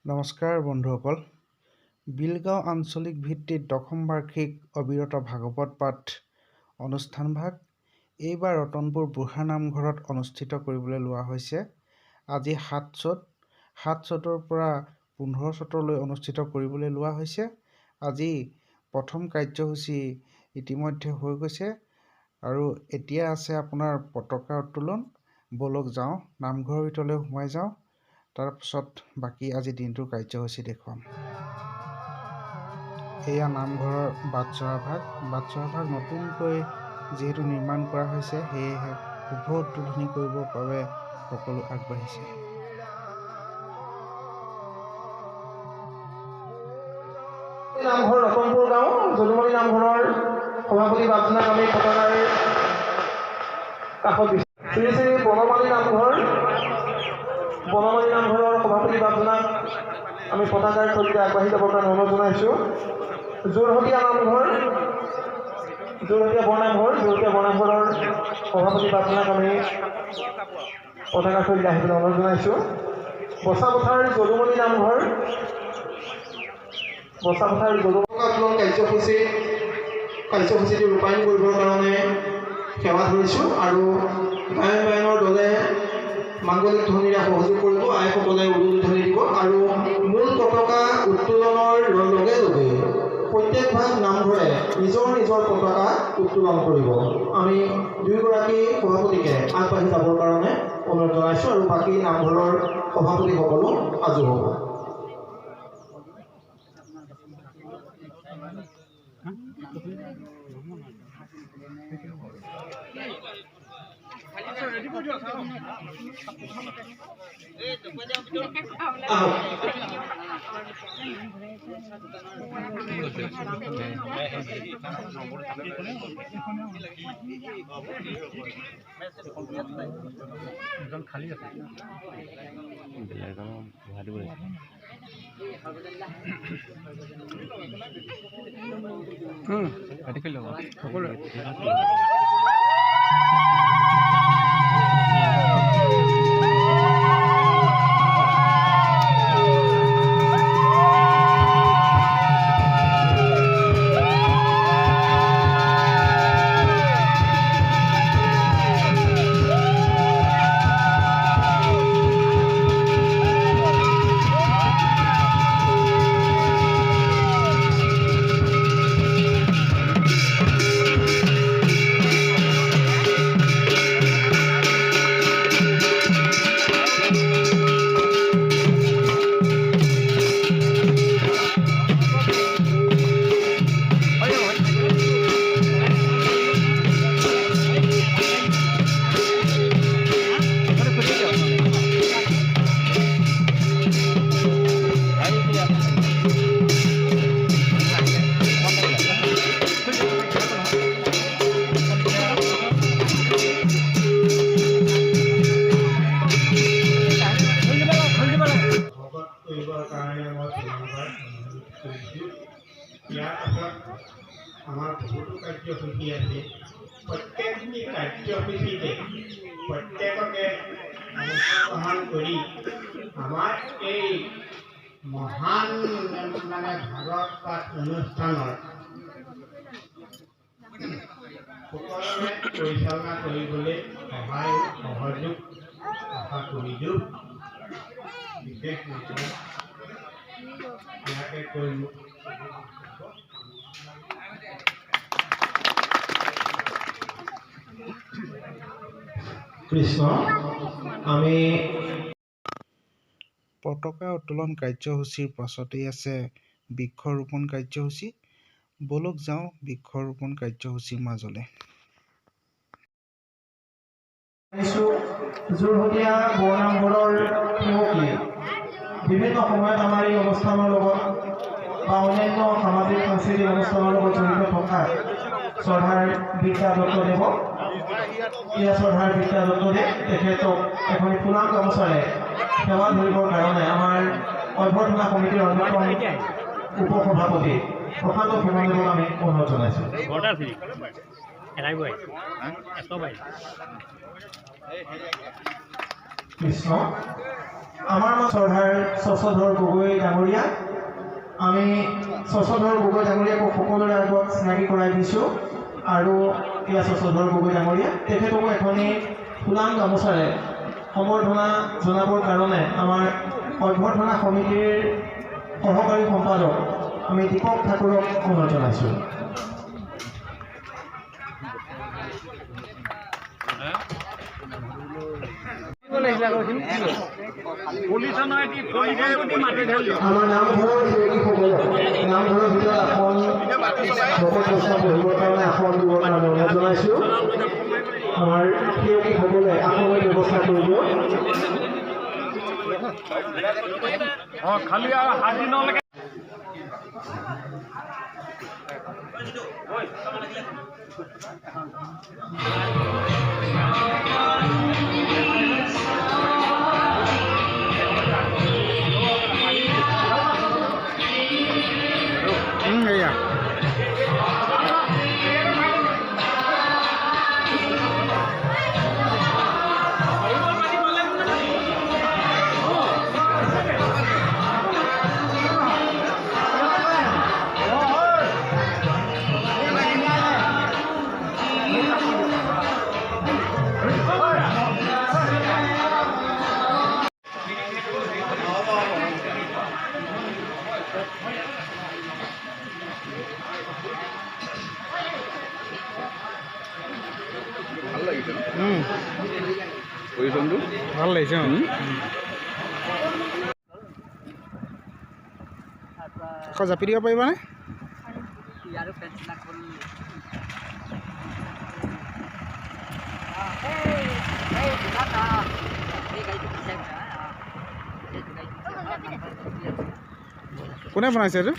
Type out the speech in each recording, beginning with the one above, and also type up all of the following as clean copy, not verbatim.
নমস্কাৰ বন্ধুসকল। বিলগাঁও আঞ্চলিক ভিত্তিত দশম বাৰ্ষিক অবিৰত ভাগৱত পাঠ অনুষ্ঠানভাগ এইবাৰ ৰতনপুৰ বুঢ়া নামঘৰত অনুষ্ঠিত কৰিবলৈ লোৱা হৈছে। আজি ৭ চ'তৰ পৰা 15 চ'তলৈ অনুষ্ঠিত কৰিবলৈ লোৱা হৈছে। আজি প্ৰথম কাৰ্যসূচী ইতিমধ্যে হৈ গৈছে আৰু এতিয়া আছে আপোনাৰ পতাকা উত্তোলন। বলক যাওঁ, নামঘৰৰ ভিতৰলৈ সোমাই যাওঁ। তাৰপিছত বাকী আজি দিনটোৰ কাৰ্যসূচী দেখুৱাম। এয়া নামঘৰৰ বাটচৰা ভাগ নতুনকৈ যিহেতু নিৰ্মাণ কৰা হৈছে, সেয়েহে শুভ উদ্বোধনী কৰিবৰ বাবে সকলো আগবাঢ়িছে। নামঘৰ ৰতনপুৰ গাঁও যদুমণি নামঘৰৰ সভাপতি বাপজনাক আমি পতাকাৰ কাষত দিছোঁ। শ্ৰী শ্ৰী বনমালী নামঘৰৰ সভাপতি বাপজনাক আমি পতাকাৰ সৈতে আগবাঢ়ি যাবৰ কাৰণে অনুৰোধ জনাইছোঁ। যোৰহতীয়া বৰনামঘৰৰ সভাপতি বাপজনাক আমি পতাকাৰ সৈতে আহিবলৈ অনুৰোধ জনাইছোঁ। বছাপথাৰ যদুমণি নামঘৰ কাৰ্যসূচীটো ৰূপায়ণ কৰিবৰ কাৰণে সেৱা ধৰিছোঁ আৰু গায়নৰ দলে মাংগলিক ধ্বনিৰে সহযোগ কৰিব। আইসকলে উৰুলি ধ্বনি দিব আৰু মূল পতাকা উত্তোলনৰ লগে লগে প্ৰত্যেকভাগ নামঘৰে নিজৰ পতাকা উত্তোলন কৰিব। আমি দুয়োগৰাকী সভাপতিকে আগবাঢ়ি যাবৰ কাৰণে অনুৰোধ জনাইছোঁ আৰু বাকী নামঘৰৰ সভাপতিসকলো সাজু হ'ব। খালি আছে আমাৰ বহুতো কাৰ্যসূচী আছে। প্ৰত্যেকটি কাৰ্যসূচীতে প্ৰত্যেককে অংশগ্ৰহণ কৰি আমাৰ এই মহান ভাগৱত পাঠ অনুষ্ঠানৰ সকলোৰে পৰিচালনা কৰিবলৈ সহায় সহযোগ আশা কৰিছোঁ। বিশেষ ইয়াকে কৈ কৃষ্ণ। আমি পতাকা উত্তোলন কাৰ্যসূচীৰ পাছতেই আছে বৃক্ষৰোপণ কাৰ্যসূচী। বলক যাওঁ বৃক্ষৰোপণ কাৰ্যসূচীৰ মাজলৈ। যোৰহতীয়া বৰনামঘৰৰ সেৱকীয়ে বিভিন্ন সময়ত আমাৰ এই অনুষ্ঠানৰ লগত বা অন্যান্য সামাজিক সাংস্কৃতিক অনুষ্ঠানৰ লগত জড়িত থকা শ্ৰদ্ধাৰ বিদ্যা দত্তদেৱ, শ্ৰদ্ধাৰ বিদ্যা দত্তদেৱ তেখেতক এখন ফুলাম গামোচাৰে সেৱা ধৰিবৰ কাৰণে আমাৰ অভ্যৰ্থনা কমিটিৰ অন্যতম উপসভাপতি প্ৰশান্ত ফুকনদেৱক আমি অনুৰোধ জনাইছোঁ। কৃষ্ণ। আমাৰ শ্ৰদ্ধাৰ শশধৰ গগৈ ডাঙৰীয়া, আমি শশধৰ গগৈ ডাঙৰীয়াক সকলোৰে আগত চিনাকি কৰাই দিছোঁ। আৰু এয়া শশধৰ গগৈ ডাঙৰীয়া, তেখেতকো এখনি ফুলাম গামোচাৰে সম্বৰ্ধনা জনাবৰ কাৰণে আমাৰ অভ্যৰ্থনা সমিতিৰ সহকাৰী সম্পাদক আমি দীপক ঠাকুৰক অনুৰোধ জনাইছোঁ। আমাৰ নামঘৰৰ শিক্ষকসকলক নামঘৰৰ ভিতৰত আসন ভকত বৈষ্ণৱ বহিবৰ কাৰণে আসন দিবৰ কাৰণে অনুৰোধ জনাইছোঁ। আমাৰ শিক্ষকসকলে আসনৰ ব্যৱস্থা কৰিব। খালি হাজিনলৈকে ভাল লাগিছে। আকৌ জাপি দিব পাৰিবানে? কোনে বনাইছে এইটো?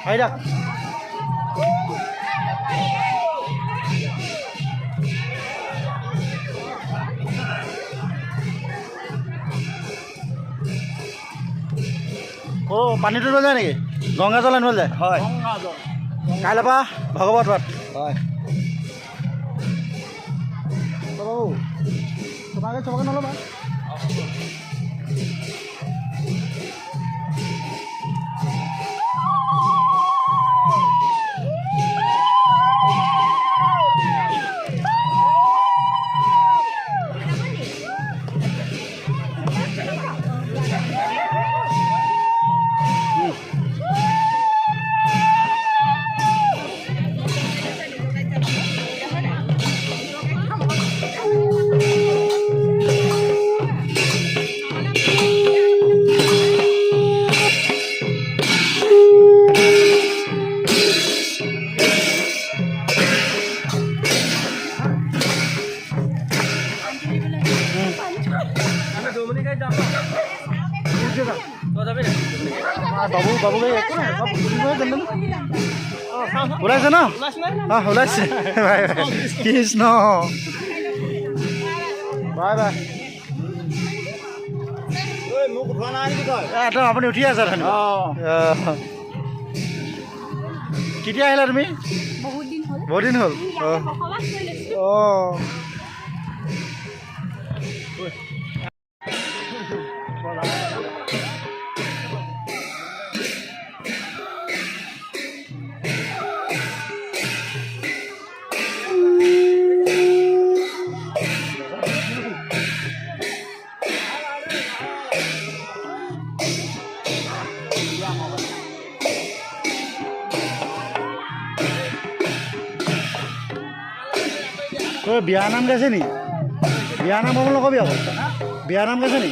Aida. পানীটো লৈ যায় নেকি? গংগা জল আনিব যায়? হয়। কাইলৈৰ পৰা ভগৱত পাঠ? হয়। তোমাকে চবকে নল'বা। বাবু গাড়ী একো নাই, ওলাইছে ন? অঁ ওলাইছে। Bye bye Krishna, bye bye. একদম আপুনি উঠি আছে ধন্য। কেতিয়া আহিলা তুমি? বহুত দিন হ'ল। অঁ বিয়া নাম গাইছে নি? বিয়া নাম নকবি আকৌ, বিয়া নাম গাইছে নি?